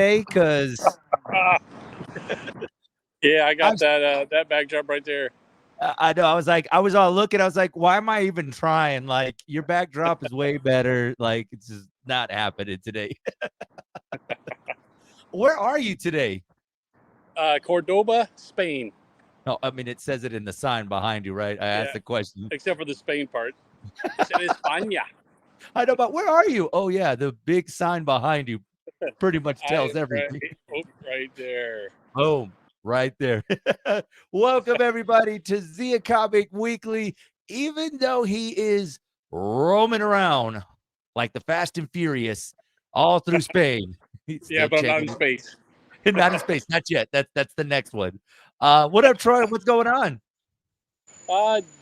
Because Yeah, I I got that backdrop right there. I know. I was all looking. I was like, why am I even trying? Like, your backdrop is way better. Like, it's just not happening today. Where are you today? Cordoba, Spain. No, I mean, it says it in the sign behind you, right? I asked Yeah, the question. except for the Spain part. It's in España. I know, but where are you? Oh, yeah, the big sign behind you pretty much I tells am everything. right, oh, right there. Boom, right there. Welcome, everybody, to Zia Comic Weekly. Even though he is roaming around like the Fast and Furious all through Spain, he's Yeah, still but I'm not in checking space. it. Not in space, not yet. That's the next one. What up, Troy? What's going on?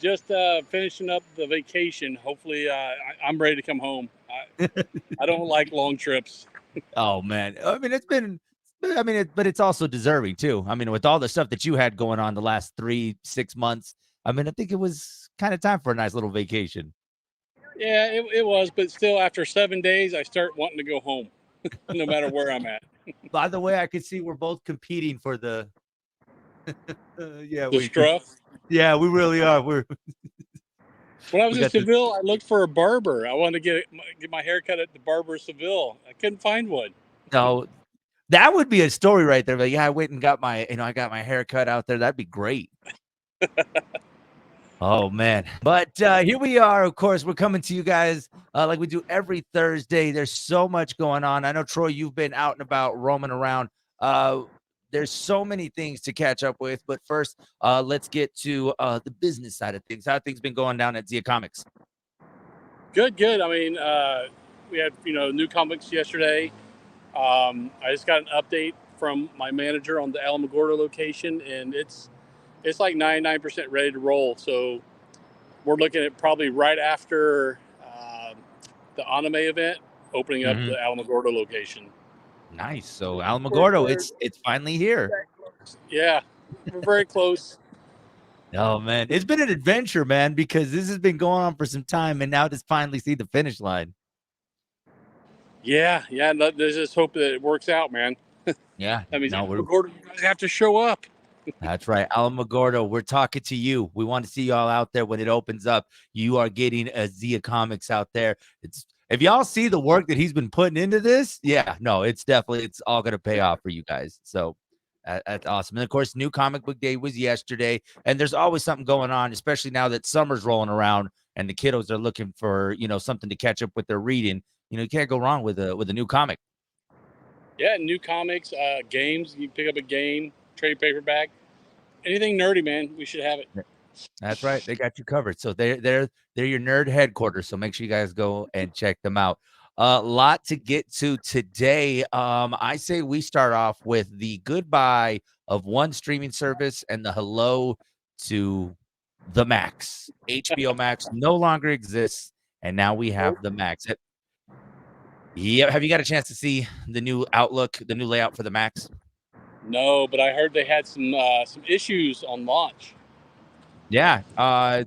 Just finishing up the vacation. Hopefully, I'm ready to come home. I don't like long trips. Oh man, I mean, but it's also deserving too. I mean, with all the stuff that you had going on the last 3, 6 months, I mean, I think it was kind of time for a nice little vacation. Yeah, it was, but still, after 7 days, I start wanting to go home, no matter where I'm at. By the way, I could see we're both competing for the. Yeah, The Struff. we really are. When I was We in got the. Seville, I looked for a barber. I wanted to get my hair cut at the barber of Seville. I couldn't find one. No, that would be a story right there. But yeah, I went and got I got my hair cut out there. That'd be great. Oh man. But here we are. Of course, we're coming to you guys like we do every Thursday. There's so much going on. I know, Troy, you've been out and about roaming around. Uh there's so many things to catch up with. But first, let's get to the business side of things. How have things been going down at Zia Comics? Good, good. I mean, we had new comics yesterday. I just got an update from my manager on the Alamogordo location, and it's like 99% ready to roll. So we're looking at probably right after the anime event, opening up Mhm. the Alamogordo location. Nice. So We're, Alamogordo, we're it's finally here. yeah, we're very close. Oh man, it's been an adventure, man, because this has been going on for some time, and now to finally see the finish line. Yeah, yeah. Let's just hope that it works out, man. Yeah, That means no, we're Alamogordo, you guys have to show up. That's right. Alamogordo, we're talking to you. We want to see y'all out there when it opens up. You are getting a Zia Comics out there. It's if y'all see the work that he's been putting into this, yeah, no, it's all gonna pay off for you guys. So that's awesome. And of course, new comic book day was yesterday, and there's always something going on, especially now that summer's rolling around and the kiddos are looking for something to catch up with their reading. You can't go wrong with a new comic. Yeah, new comics, games. You pick up a game, trade paperback, anything nerdy, man. We should have it. That's right. They got you covered. So they're your nerd headquarters. So make sure you guys go and check them out. A lot to get to today. I say we start off with the goodbye of one streaming service and the hello to the Max. HBO Max no longer exists, and now we have the Max. Yeah, have you got a chance to see the new outlook, the new layout for the Max? No, but I heard they had some issues on launch. Yeah,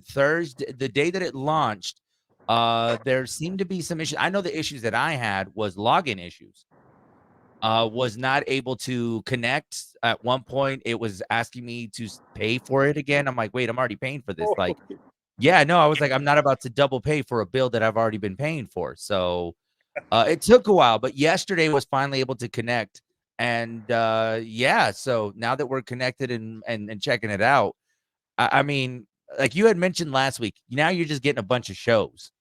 Thursday, the day that it launched, there seemed to be some issues. I know the issues that I had was login issues. Was not able to connect. At one point, it was asking me to pay for it again. I'm like, wait, I'm already paying for this. Oh, Like, yeah, no, I was like, I'm not about to double pay for a bill that I've already been paying for. So it took a while, but yesterday was finally able to connect. And yeah, so now that we're connected and checking it out. I mean, like you had mentioned last week, now you're just getting a bunch of shows.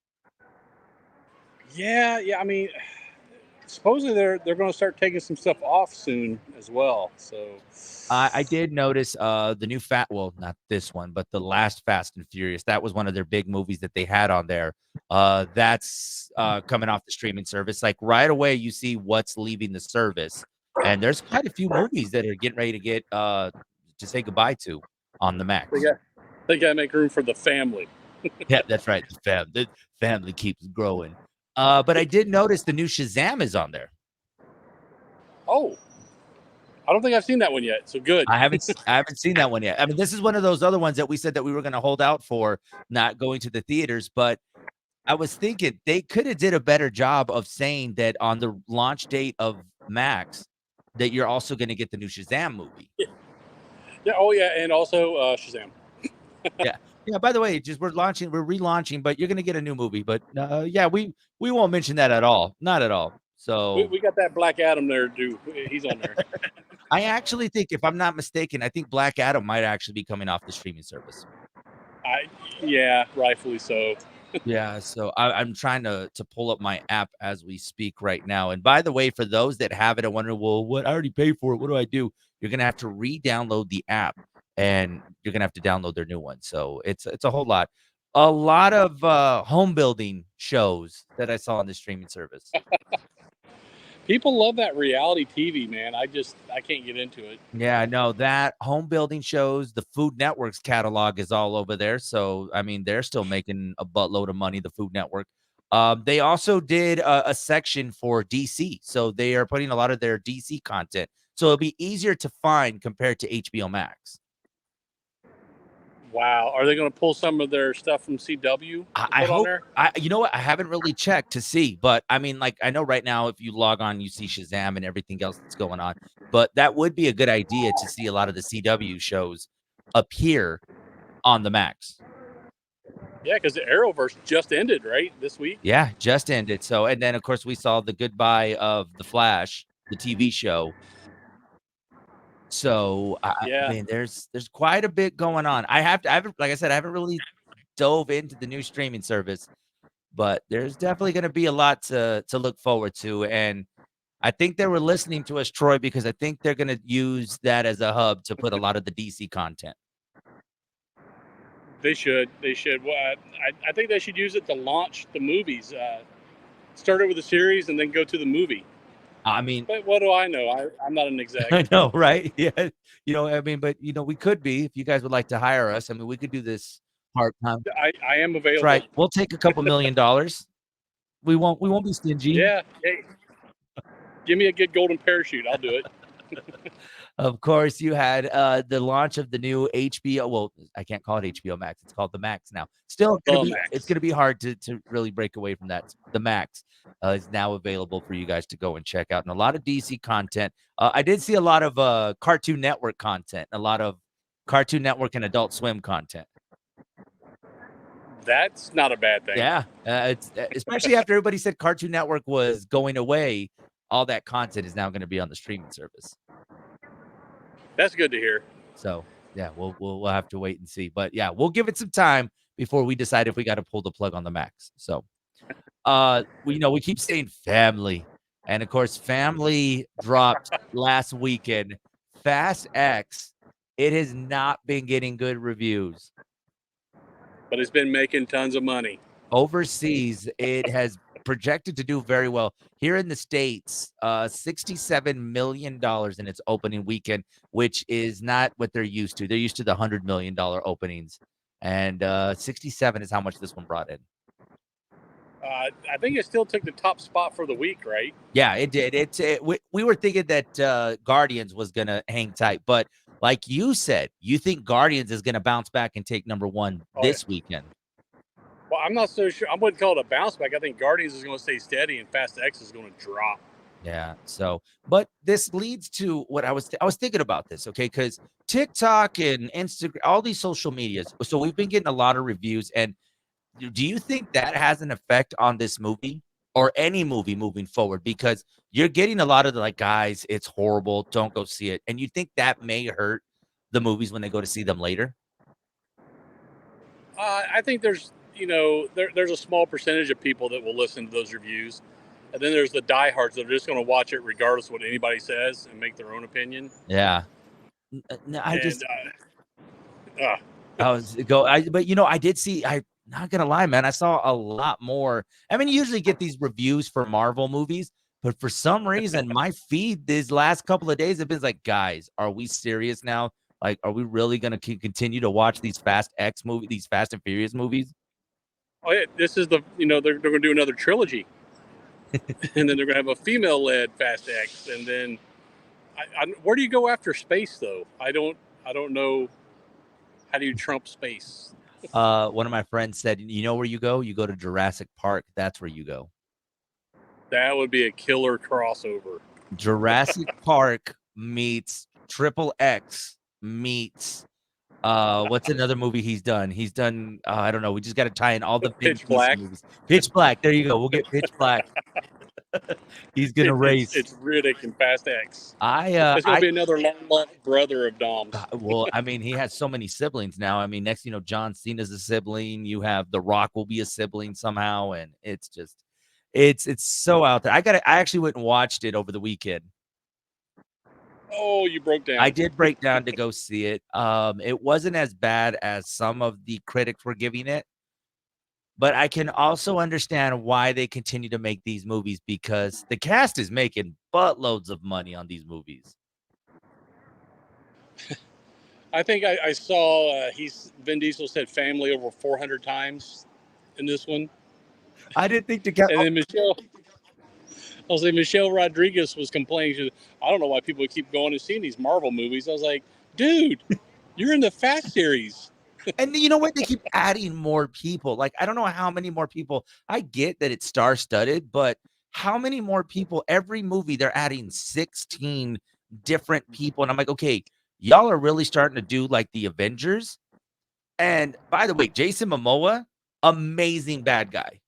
yeah, yeah. I mean, supposedly they're going to start taking some stuff off soon as well. So, I did notice the new well, not this one, but the last Fast and Furious. That was one of their big movies that they had on there. That's coming off the streaming service. Like right away, you see what's leaving the service, and there's quite a few movies that are getting ready to get to say goodbye to on the they Max. got they got to make room for the family. Yeah, that's right. The family keeps growing. But I did notice the new Shazam is on there. Oh, I don't think I've seen that one yet. So good. I haven't seen that one yet. I mean, this is one of those other ones that we said that we were going to hold out for, not going to the theaters. But I was thinking they could have did a better job of saying that on the launch date of Max, that you're also gonna get the new Shazam movie. Yeah. Oh yeah, and also Shazam. Yeah. Yeah, by the way, just we're relaunching, but you're gonna get a new movie, but, yeah, we won't mention that at all, not at all. We, So, we got that Black Adam there, too. He's on there. I actually think, if I'm not mistaken, I think Black Adam might actually be coming off the streaming service. I Yeah, rightfully so. Yeah, so I'm trying to pull up my app as we speak right now. And by the way, for those that have it and wonder, well, what I already paid for it, what do I do? You're gonna have to re-download the app, and you're gonna have to download their new one. So it's a whole lot. A lot of home building shows that I saw on the streaming service. People love that reality TV, man. I can't get into it. Yeah, no, that home building shows, the Food Network's catalog is all over there. So, I mean, they're still making a buttload of money, the Food Network. They also did a section for DC. So they are putting a lot of their DC content. So it'll be easier to find compared to HBO Max. Wow, are they going to pull some of their stuff from CW and I put on hope there? you know what? I haven't really checked to see, but I mean, like, I know right now if you log on, you see Shazam and everything else that's going on. But that would be a good idea to see a lot of the CW shows appear on the Max. Yeah, because the Arrowverse just ended right this week. Yeah, just ended. So, and then of course we saw the goodbye of The Flash, the TV show. So, I Yeah, mean, there's quite a bit going on. I haven't, like I said, I haven't really dove into the new streaming service, but there's definitely going to be a lot to look forward to. And I think they were listening to us, Troy, because I think they're going to use that as a hub to put a lot of the DC content. they should. They should. Well, I think they should use it to launch the movies. Start it with a series and then go to the movie. I mean, But what do I know? I'm not an exec. I know, right? Yeah. I mean, but we could be if you guys would like to hire us. I mean, we could do this part-time. I am That's available. right. We'll take a couple $1,000,000. We won't be stingy. Yeah. Hey, give me a good golden parachute. I'll do it. Of course, you had, the launch of the new HBO, well, I can't call it HBO Max, it's called the Max now. Still gonna The be it's Max. gonna be hard to really break away from that. The Max, is now available for you guys to go and check out, and a lot of DC content. I did see a lot of, Cartoon Network content, a lot of Cartoon Network and Adult Swim content. That's not a bad thing. Yeah, it's especially after everybody said Cartoon Network was going away, all that content is now gonna be on the streaming service. That's good to hear. So, yeah, we'll have to wait and see, but, yeah, we'll give it some time before we decide if we gotta pull the plug on the Max. So, we keep saying family, and, of course, family dropped last weekend. Fast X, it has not been getting good reviews. But it's been making tons of money. Overseas, it has projected to do very well. Here in the States, $67 million in its opening weekend, which is not what they're used to. They're used to the $100 million openings, and 67 is how much this one brought in. I think it still took the top spot for the week, right? Yeah, it did. We were thinking that Guardians was gonna hang tight, but like you said, you think Guardians is gonna bounce back and take number one Oh yeah. this weekend. Well, I'm not so sure. I wouldn't call it a bounce back. I think Guardians is going to stay steady, and Fast X is going to drop. Yeah. So, but this leads to what I was thinking about this, okay? Because TikTok and Instagram, all these social medias. So we've been getting a lot of reviews, and do you think that has an effect on this movie or any movie moving forward? Because you're getting a lot of the like, guys, it's horrible. Don't go see it, and you think that may hurt the movies when they go to see them later? I think there's a small percentage of people that will listen to those reviews, and then there's the diehards that are just going to watch it regardless of what anybody says and make their own opinion. Yeah. I And just uh, I was but I did see. I not gonna lie, man. I saw a lot more. I mean, you usually get these reviews for Marvel movies, but for some reason, my feed these last couple of days have been like, guys, are we serious now? Like, are we really gonna continue to watch these Fast and Furious movies? oh yeah, this is they're going to do another trilogy, and then they're going to have a female-led Fast X, and then where do you go after space though? I don't know. How do you trump space? One of my friends said, you know where you go? You go to Jurassic Park. That's where you go. That would be a killer crossover. Jurassic Park meets Triple X meets what's another movie he's done? He's done I don't know. We just got to tie in all the Vin Pitch Diesel Black. movies. Pitch Black. There you go. We'll get Pitch Black. He's gonna race. It's Riddick and Fast X. It's gonna I be another long lost brother of Dom's. well, I mean, he has so many siblings now. I mean, next, John Cena's a sibling. You have The Rock will be a sibling somehow, and it's just, it's so out there. I actually went and watched it over the weekend. Oh, you broke I down. did break down to go see it. It wasn't as bad as some of the critics were giving it, but I can also understand why they continue to make these movies because the cast is making buttloads of money on these movies. I think I saw he's Vin Diesel said family over 400 times in this one, I didn't think the cast. and then I was like Michelle Rodriguez was complaining. She was, I don't know why people keep going and seeing these Marvel movies. I was like, dude, you're in the Fast series. And you know what? They keep adding more people. Like, I don't know how many more people. I get that it's star-studded, but how many more people? Every movie, they're adding 16 different people. And I'm like, okay, y'all are really starting to do like the Avengers. And by the way, Jason Momoa, amazing bad guy.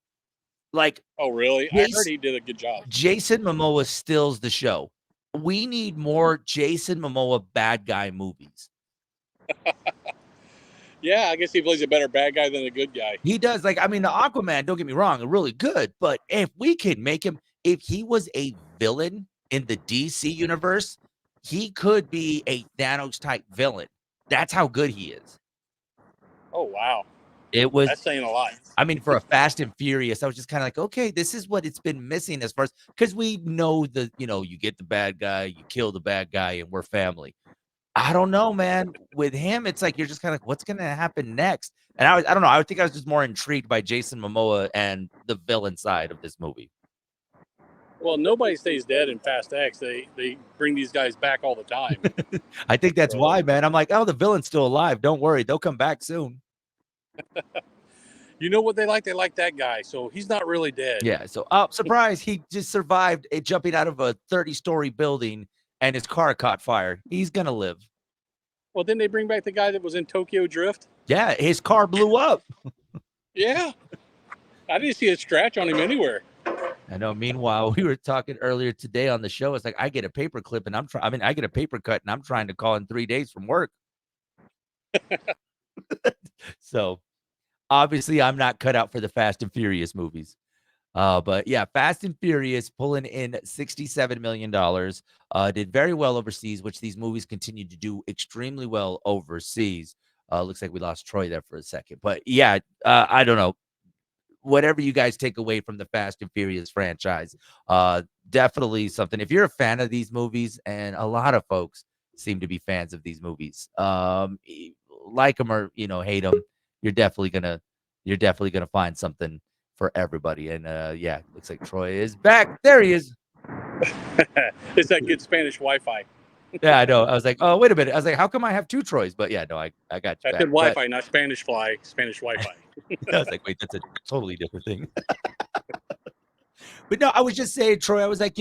Like, Oh, really? I heard he did a good job. Jason Momoa steals the show. We need more Jason Momoa bad guy movies. Yeah, I guess he plays a better bad guy than a good guy. He does. Like, I mean, the Aquaman, don't get me wrong, really good. But if we could make him, if he was a villain in the DC universe, he could be a Thanos type villain. That's how good he is. Oh, wow. It was, That's saying a lot. I mean, for a Fast and Furious, I was just kind of like, okay, this is what it's been missing as far as, because we know the, you get the bad guy, you kill the bad guy, and we're family. I don't know, man. With him, it's like you're just kind of like, what's going to happen next? And I don't know. I would think I was just more intrigued by Jason Momoa and the villain side of this movie. Well, nobody stays dead in Fast X. They bring these guys back all the time. I think that's why, man. I'm like, oh, the villain's still alive. Don't worry, they'll come back soon. You know what they like? They like that guy, so he's not really dead. Yeah. So, oh, surprise! He just survived jumping out of a 30-story building, and his car caught fire. He's gonna live. Well, didn't they bring back the guy that was in Tokyo Drift? Yeah, his car blew up. Yeah. I didn't see a scratch on him anywhere. I know. Meanwhile, we were talking earlier today on the show. It's like I get a paper clip and I get a paper cut and I'm trying to call in 3 days from work. So obviously I'm not cut out for the Fast and Furious movies. But yeah, Fast and Furious pulling in $67 million. Did very well overseas, which these movies continue to do extremely well overseas. Looks like we lost Troy there for a second. But yeah, I don't know. Whatever you guys take away from the Fast and Furious franchise, definitely something. If you're a fan of these movies, and a lot of folks seem to be fans of these movies, like them or hate them, you're definitely gonna find something for everybody. And yeah, looks like Troy is back. There he is. It's that good Spanish Wi-Fi. Yeah, I know. I was like, oh, wait a minute. I was like, how come I have two Troys? But yeah, no, I got you I back. said Wi-Fi, not Spanish fly. Spanish Wi-Fi. I was like, wait, that's a totally different thing. But no, I was just saying, Troy, I was like,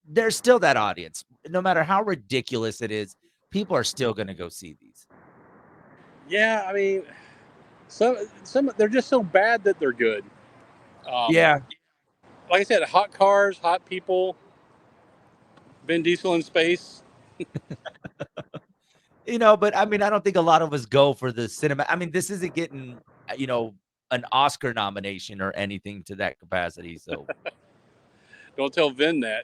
there's still that audience. No matter how ridiculous it is, people are still going to go see these. Yeah, I mean, some they're just so bad that they're good. Yeah. Like I said, hot cars, hot people, Vin Diesel in space. But I mean, I don't think a lot of us go for the cinema. I mean, this isn't getting, an Oscar nomination or anything to that capacity. So Don't tell Vin that.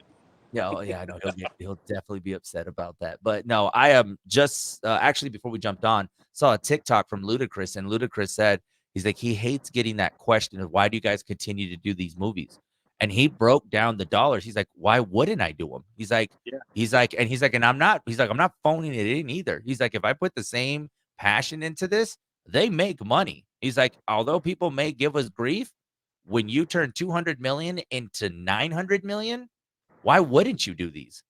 yeah, oh, yeah, I know he'll definitely be upset about that. But no, I am just actually before we jumped on, saw a TikTok from Ludacris, and Ludacris said he's like he hates getting that question of why do you guys continue to do these movies? And he broke down the dollars. He's like, why wouldn't I do them? Yeah. And I'm not phoning it in either. He's like, if I put the same passion into this, they make money. He's like, although people may give us grief, when you turn 200 million into 900 million, why wouldn't you do these?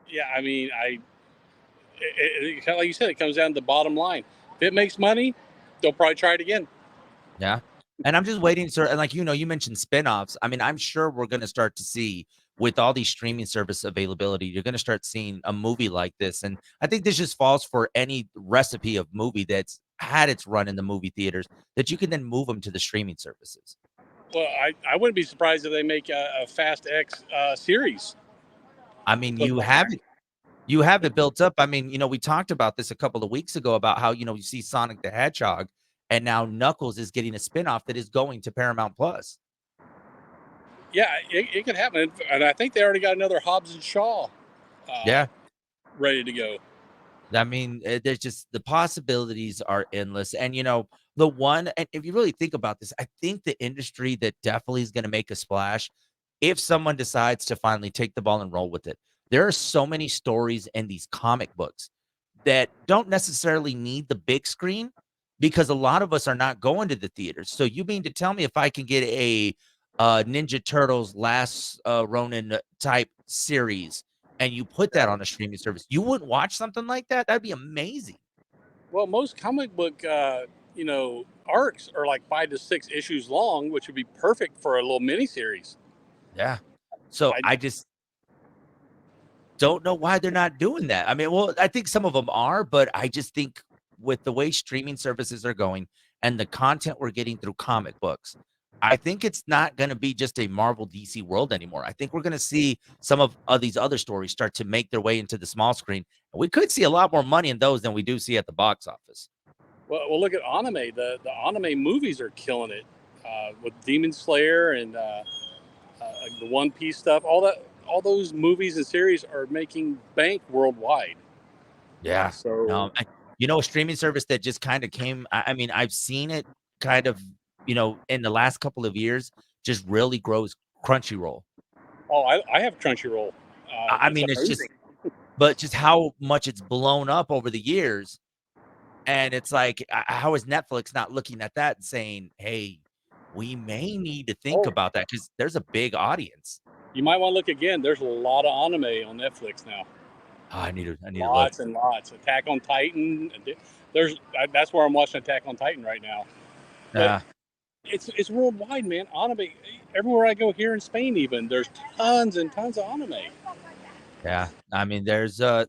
Yeah, I mean, kind of like you said, it comes down to the bottom line. If it makes money, they'll probably try it again. Yeah. And I'm just waiting, sir. And like, you mentioned spinoffs. I mean, I'm sure we're going to start to see with all these streaming service availability, you're gonna start seeing a movie like this, and I think this just falls for any recipe of movie that's had its run in the movie theaters that you can then move them to the streaming services. Well, I wouldn't be surprised if they make a Fast X series I and mean, put it on there. you have it built up. I mean, we talked about this a couple of weeks ago about how, you see Sonic the Hedgehog, and now Knuckles is getting a spinoff that is going to Paramount Plus. Yeah, it could happen, and I think they already got another Hobbs and Shaw uh, Yeah. ready to go. I mean, there's just the possibilities are endless. And the one, and if you really think about this, I think the industry that definitely is going to make a splash if someone decides to finally take the ball and roll with it. There are so many stories in these comic books that don't necessarily need the big screen because a lot of us are not going to the theaters. So you mean to tell me if I can get a Ninja Turtles Last Ronin type series and you put that on a streaming service, you wouldn't watch something like that? That'd be amazing. Well, most comic book arcs are like 5 to 6 issues long, which would be perfect for a little mini series. Yeah. So I I just don't know why they're not doing that. I mean, well, I think some of them are, but I just think with the way streaming services are going and the content we're getting through comic books, I think it's not going to be just a Marvel DC world anymore. I think we're going to see some of these other stories start to make their way into the small screen. And we could see a lot more money in those than we do see at the box office. well, look at anime. The anime movies are killing it with Demon Slayer and the One Piece stuff. All those movies and series are making bank worldwide. Yeah. So, A streaming service that just kind of came. I mean, I've seen it kind of, in the last couple of years, just really grows Crunchyroll. I have Crunchyroll. I It's mean, it's amazing. just but just how much it's blown up over the years, and it's like, how is Netflix not looking at that and saying, "Hey, we may need to think Oh, about that because there's a big audience." you might want to look again. There's a lot of anime on Netflix now. Oh, I need to look. Lots and lots. Attack on Titan. There's that's where I'm watching Attack on Titan right now. But Uh, it's worldwide, man. Anime everywhere I go here in Spain, even there's tons and tons of anime. yeah, I mean, there's a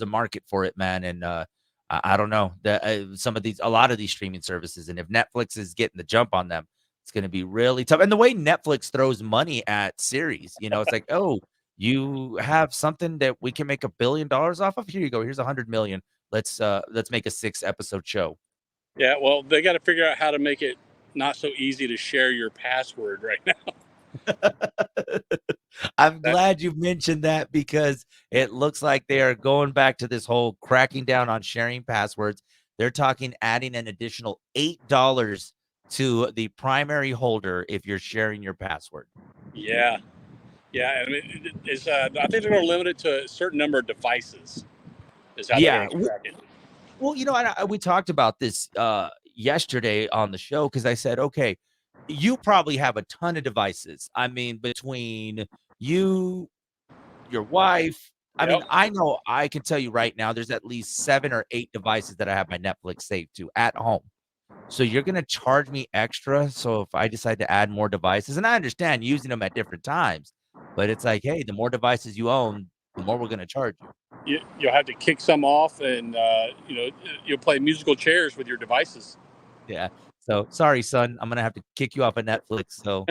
market for it, man, and, I don't know, that, a lot of these streaming services, and if Netflix is getting the jump on them, it's gonna be really tough, and the way Netflix throws money at series, it's like, "Oh, you have something that we can make $1 billion off of? Here you go, here's 100,000,000. Let's make a 6-episode show." Yeah, well, they got to figure out how to make it not so easy to share your password right now. I'm That glad you mentioned that because it looks like they are going back to this whole cracking down on sharing passwords. They're talking adding an additional $8 to the primary holder if you're sharing your password. yeah, yeah. I mean, I think they're going to limit it to a certain number of devices. Is how they're Yeah. going to track it. Well, we talked about this yesterday on the show because I said, okay, you probably have a ton of devices. I mean, between you, your wife. I mean, Yep. I know I can tell you right now, there's at least 7 or 8 devices that I have my Netflix saved to at home. So you're gonna charge me extra, so if I decide to add more devices, and I understand using them at different times, but it's like, "Hey, the more devices you own, the more we're gonna charge you." You'll have to kick some off, and you'll play musical chairs with your devices. Yeah. So, "Sorry, son, I'm gonna have to kick you off of Netflix, so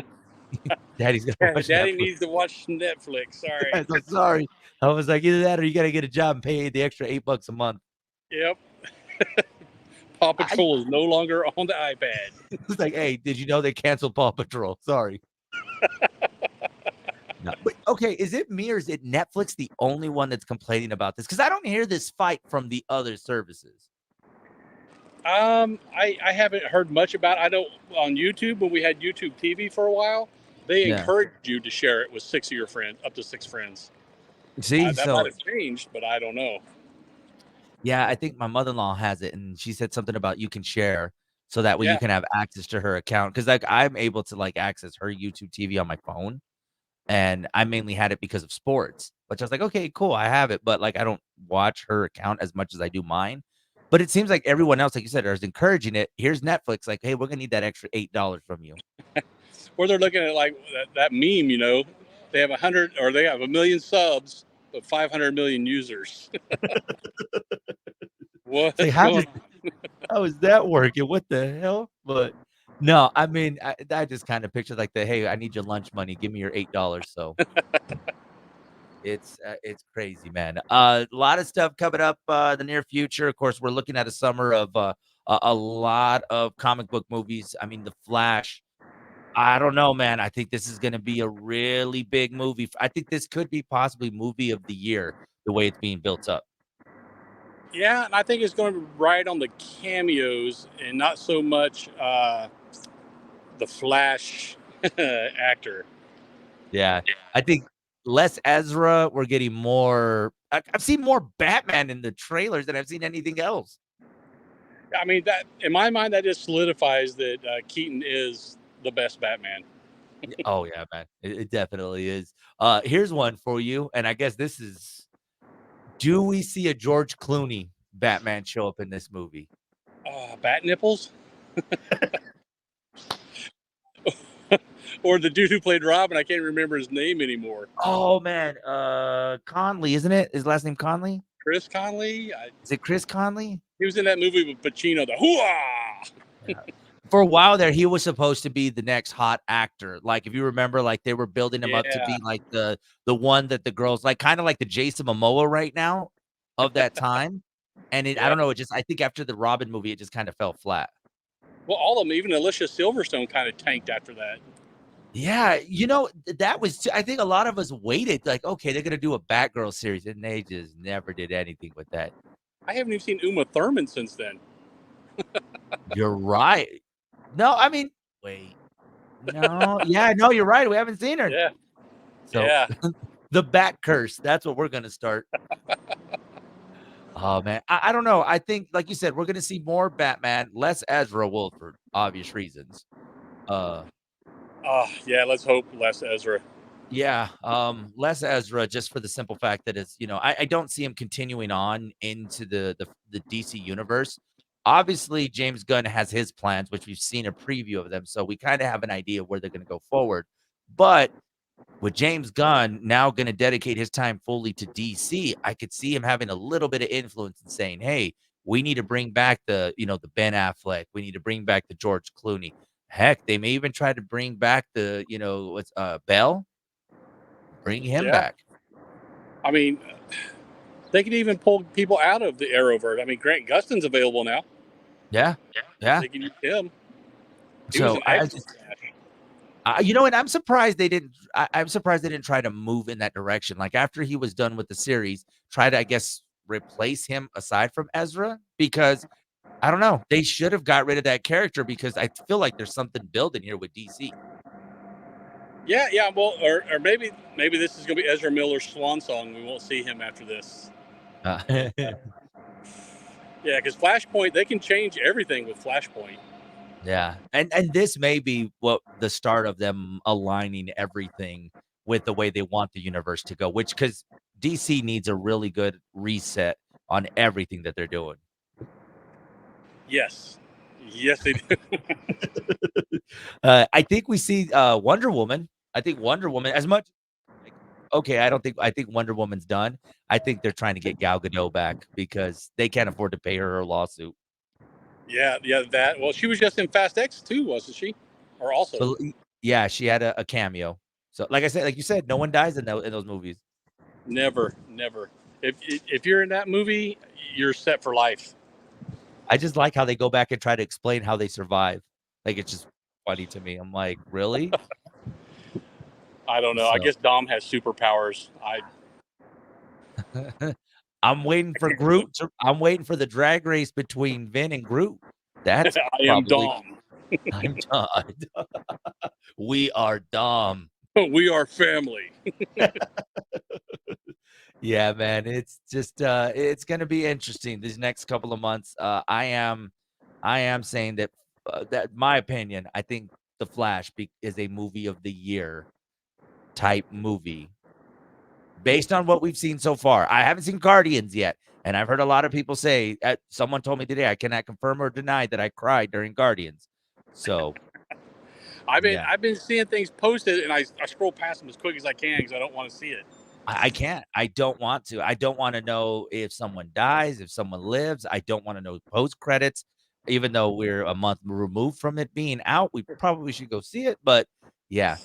daddy's gonna Yeah, watch Daddy Netflix." needs to watch Netflix. Sorry. Yeah, so sorry. I was like, "Either that or you gotta get a job and pay the extra $8 a month." Yep. Paw I Patrol is no longer on the iPad. was like, "Hey, did you know they canceled Paw Patrol? Sorry." No, but okay, is it me or is it Netflix the only one that's complaining about this? Because I don't hear this fight from the other services. I haven't heard much about it. I know on YouTube when we had YouTube TV for a while, they Yeah. encouraged you to share it with 6 of your friends, up to 6 friends. See, That might so have changed, but I don't know. yeah, I think my mother-in-law has it, and she said something about you can share so that way you Yeah, can have access to her account. Because like, I'm able to, like, access her YouTube TV on my phone, and I mainly had it because of sports, which I was like, "Okay, cool, I have it," but, like, I don't watch her account as much as I do mine. But it seems like everyone else, like you said, is encouraging it. Here's Netflix, like, "Hey, we're gonna need that extra $8 from you." or they're looking at like that meme. They have 100, or they have 1 million subs, but 500 million users. It's like, What's going on? how is that working? What the hell? But no, I mean, I just kind of picture like the, "Hey, I need your lunch money. Give me your $8." So it's crazy, man. A lot of stuff coming up, the near future. Of course, we're looking at a summer of, a lot of comic book movies. I mean, The Flash, I don't know, man. I think this is gonna be a really big movie. I think this could be possibly movie of the year, the way it's being built up. Yeah, and I think it's going to ride on the cameos and not so much the Flash actor. Yeah. I think less Ezra, we're getting more I've seen more Batman in the trailers than I've seen anything else. I mean, that in my mind, that just solidifies that Keaton is the best Batman. Oh, yeah, man. It definitely is. Here's one for you, and I guess this is, do we see a George Clooney Batman show up in this movie? Bat nipples, or the dude who played Robin. I can't remember his name anymore. Oh, man, Conley, isn't it? His last name Conley? Chris Conley. Is it Chris Conley? He was in that movie with Pacino, the Hooah! Yeah. For a while there, he was supposed to be the next hot actor. Like, if you remember, like, they were building him up to Yeah, be, like, the one that the girls like, kinda like the Jason Momoa right now of that time, and I yeah. don't know, it just I think after the Robin movie, it just kinda fell flat. Well, all of them, even Alicia Silverstone, kind of tanked after that. Yeah, that was I think a lot of us waited, like, "Okay, they're gonna do a Batgirl series," and they just never did anything with that. I haven't even seen Uma Thurman since then. You're right. No, I mean wait. No, yeah, no, you're right, we haven't seen her. Yeah, So, yeah, the Bat Curse, that's what we're gonna start. Oh, man, I don't know, I think, like you said, we're gonna see more Batman, less Ezra, well, for obvious reasons. Uh yeah. Let's hope less Ezra. Yeah, less Ezra just for the simple fact that I don't see him continuing on into the DC universe. Obviously, James Gunn has his plans, which we've seen a preview of them, so we kinda have an idea of where they're gonna go forward. But with James Gunn now gonna dedicate his time fully to DC, I could see him having a little bit of influence and saying, "Hey, we need to bring back the Ben Affleck. We need to bring back the George Clooney." Heck, they may even try to bring back what's Bell? Bring him Yeah, back. I mean, they can even pull people out of the Arrowverse. I mean, Grant Gustin's available now. Yeah, yeah. They can use him. He was So an I excellent just Flash. and I'm surprised they didn't try to move in that direction. Like, after he was done with the series, try to, I guess, replace him aside from Ezra, because I don't know, they should have got rid of that character because I feel like there's something building here with DC. Yeah, yeah. Well, or maybe this is going to be Ezra Miller's swan song. We won't see him after this. Uh, Yeah, because Flashpoint, they can change everything with Flashpoint. yeah, and this may be what the start of them aligning everything with the way they want the universe to go, which because DC needs a really good reset on everything that they're doing. Yes, yes, they do. I think we see, Wonder Woman. I think Wonder Woman as much like, okay, I think Wonder Woman's done. I think they're trying to get Gal Gadot back because they can't afford to pay her lawsuit. Yeah, yeah. That. Well, she was just in Fast X too, wasn't she? Or also, But yeah, she had a cameo. So, like you said, no one dies in those movies. never, never. If you're in that movie, you're set for life. I just like how they go back and try to explain how they survive. Like, it's just funny to me. I'm like, "Really?" I don't know. I So, guess Dom has superpowers. I'm waiting for the drag race between Vin and Groot. That's I am probably Dom. I'm done. We are dumb. We are family. Yeah, man, it's just, it's gonna be interesting these next couple of months. I am saying that my opinion, I think The Flash is a movie of the year type movie based on what we've seen so far. I haven't seen Guardians yet, and I've heard a lot of people say, someone told me today, I cannot confirm or deny that I cried during Guardians. So, Yeah. I've been seeing things posted, and I scroll past them as quick as I can because I don't want to see it. I can't. I don't want to. I don't wanna know if someone dies, if someone lives. I don't wanna know post credits. Even though we're a month removed from it being out, we probably should go see it, but yeah.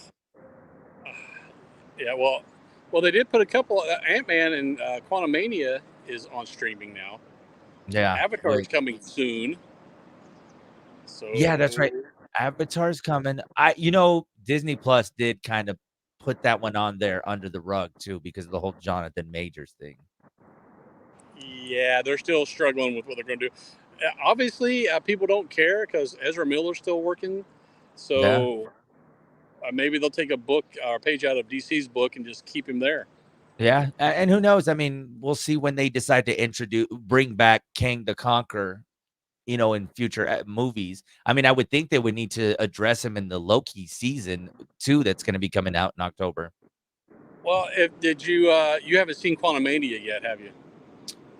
Yeah, well, they did put a couple. Ant Man and Quantumania is on streaming now. Yeah, Avatar is which coming soon, yeah, that's right. so Avatar's coming. Disney Plus did kind of put that one on there under the rug too because of the whole Jonathan Majors thing. yeah, they're still struggling with what they're going to do. Obviously, people don't care because Ezra Miller's still working, Yeah. so maybe they'll take a book or a page out of DC's book and just keep him there. Yeah, and who knows? I mean, we'll see when they decide to bring back King the Conqueror, in future movies. I mean, I would think they would need to address him in the Loki season 2 that's gonna be coming out in October. Well, if did you you haven't seen Quantumania yet, have you?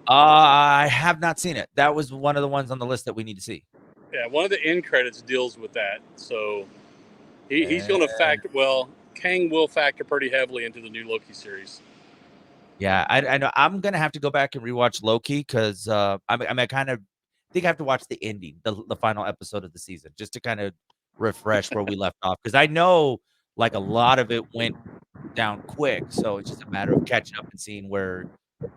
I have not seen it. That was one of the ones on the list that we need to see. Yeah, one of the end credits deals with that, so he's Eh, going to factor. Well, Kang will factor pretty heavily into the new Loki series. yeah, I know I'm gonna have to go back and rewatch Loki 'cause, I kind of think I have to watch the ending, the final episode of the season just to kind of refresh where we left off. Because I know, like, a lot of it went down quick, so it's just a matter of catching up and seeing where,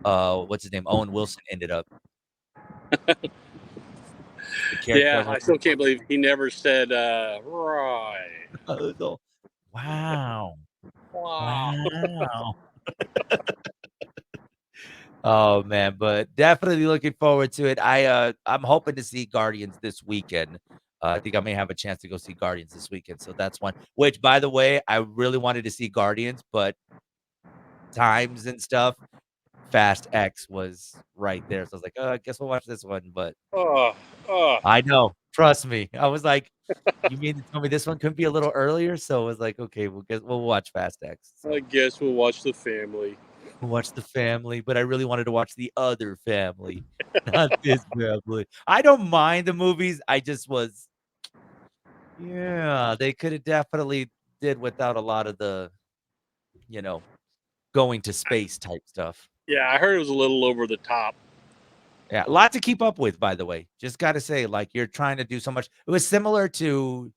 what's his name? Owen Wilson ended up. The character I Yeah, was I like, still can't believe he never said right. "Oh, wow, Wow. wow." Oh, man, but definitely looking forward to it. I'm hoping to see Guardians this weekend. I think I may have a chance to go see Guardians this weekend, so that's one which, by the way, I really wanted to see Guardians, but times and stuff, Fast X was right there, so I was like, "Oh, I guess we'll watch this one," but Oh, oh. I know, trust me. I was like, "You mean to tell me this one couldn't be a little earlier?" So I was like, "Okay, we'll watch Fast X." I So, guess we'll watch The Family. we'll watch The Family, but I really wanted to watch The Other Family, not this family. I don't mind the movies, I just was yeah, they coulda definitely did without a lot of the, you know, going to space type stuff. Yeah, I heard it was a little over the top. Yeah, a lot to keep up with, by the way. Just gotta say, like, you're trying to do so much. It was similar to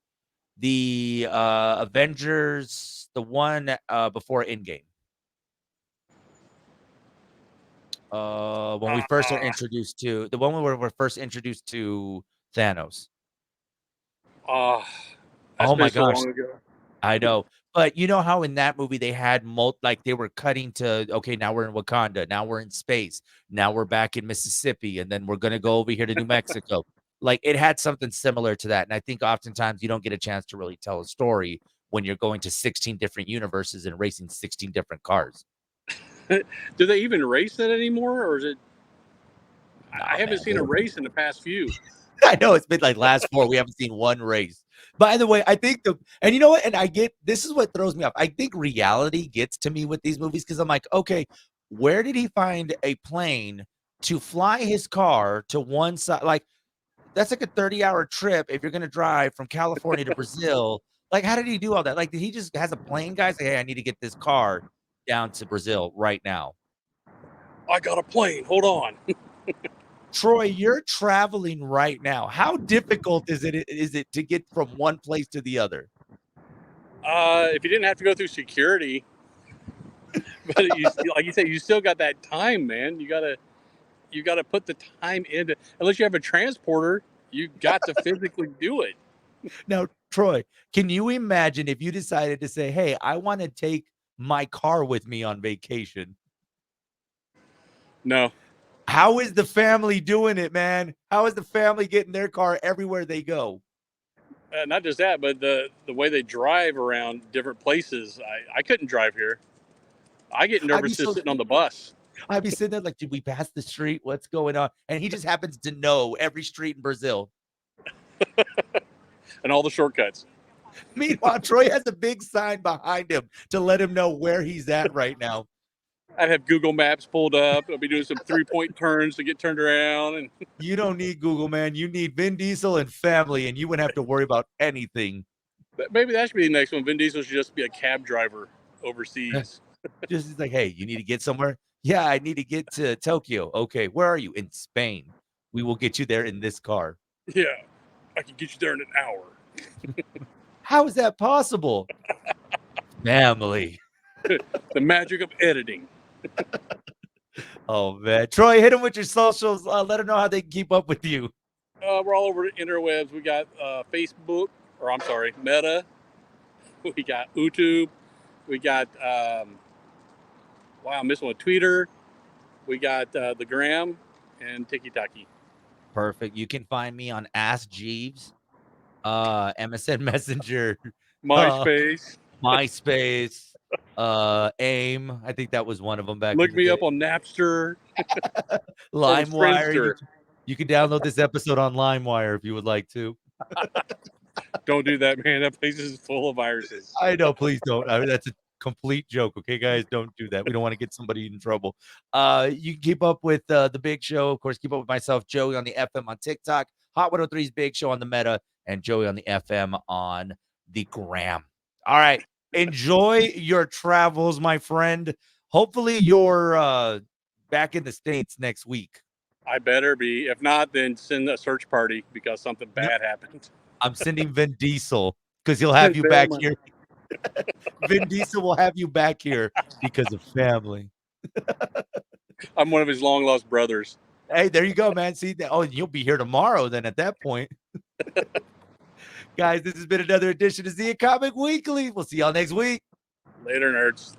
the, Avengers, the one, before Endgame. When we first are Uh, introduced to the one where we're first introduced to Thanos. uh, that's Oh been my so gosh, long ago. I know. But you know how in that movie they had like they were cutting to, okay, now we're in Wakanda, now we're in space, now we're back in Mississippi, and then we're gonna go over here to New Mexico. Like it had something similar to that. And I think oftentimes you don't get a chance to really tell a story when you're going to 16 different universes and racing 16 different cars. Do they even race it anymore, or is it? I Nah, haven't man. seen a race in the past few. I know it's been like last 4, we haven't seen one race. By the way, I think and you know what? And I get this is what throws me off. I think reality gets to me with these movies because I'm like, okay, where did he find a plane to fly his car to one side? Like, that's like a 30-hour trip if you're gonna drive from California to Brazil. Like, how did he do all that? Like, did he just has a plane guy say, hey, I need to get this car down to Brazil right now? I got a plane. Hold on. Troy, you're traveling right now. How difficult is it to get from one place to the other? If you didn't have to go through security, but like you said, you still got that time, man. You gotta put the time into. Unless you have a transporter, you got to physically do it. Now, Troy, can you imagine if you decided to say, "Hey, I wanna take my car with me on vacation." No, How is the family doing it, man? How is the family getting their car everywhere they go? not just that, but the way they drive around different places. I couldn't drive here. I get I'd nervous be just so sitting on the bus. I'd be sitting there like, "Did we pass the street? What's going on?" And he just happens to know every street in Brazil. And all the shortcuts. Meanwhile, Troy has a big sign behind him to let him know where he's at right now. I'd have Google Maps pulled up. I'd be doing some 3 point turns to get turned around, and You don't need Google, man. You need Vin Diesel and family, and you wouldn't have to worry about anything. Maybe that should be the next one. Vin Diesel should just be a cab driver overseas. Just it's like, "Hey, you need to get somewhere?" "Yeah, I need to get to Tokyo." "Okay, where are you?" "In Spain." "We will get you there in this car." Yeah, I can get you there in an hour. "How is that possible?" "Family." The magic of editing. Oh, man. Troy, hit him with your socials, let them know how they can keep up with you. We're all over the interwebs. We got Facebook, or I'm sorry, Meta. We got YouTube. We got wow, I'm missing one. Twitter. We got the Gram and Tiki Taki. Perfect. You can find me on Ask Jeeves, MSN Messenger, uh, MySpace. MySpace, AIM. I think that was one of them back in Look the me day. up on Napster. Or was LimeWire. Friendster. You can download this episode on LimeWire if you would like to. Don't do that, man. That place is full of viruses. I know, please don't. I mean, that's a complete joke, okay, guys? Don't do that. We don't wanna get somebody in trouble. You can keep up with, The Big Show, of course, keep up with myself, Joey on the FM on TikTok, Hot 103's Big Show on the Meta, and Joey on the FM on the Gram. Alright, enjoy your travels, my friend. Hopefully, you're, back in the States next week. I better be. If not, then send a search party because something No, bad happened. I'm sending Vin Diesel because 'cause he'll have you back Family. here. Vin Diesel will have you back here because of family. I'm one of his long lost brothers. Hey, there you go, man. See that? Oh, you'll be here tomorrow then at that point. Guys, this has been another edition of Z Comic Weekly. We'll see y'all next week. Later, nerds.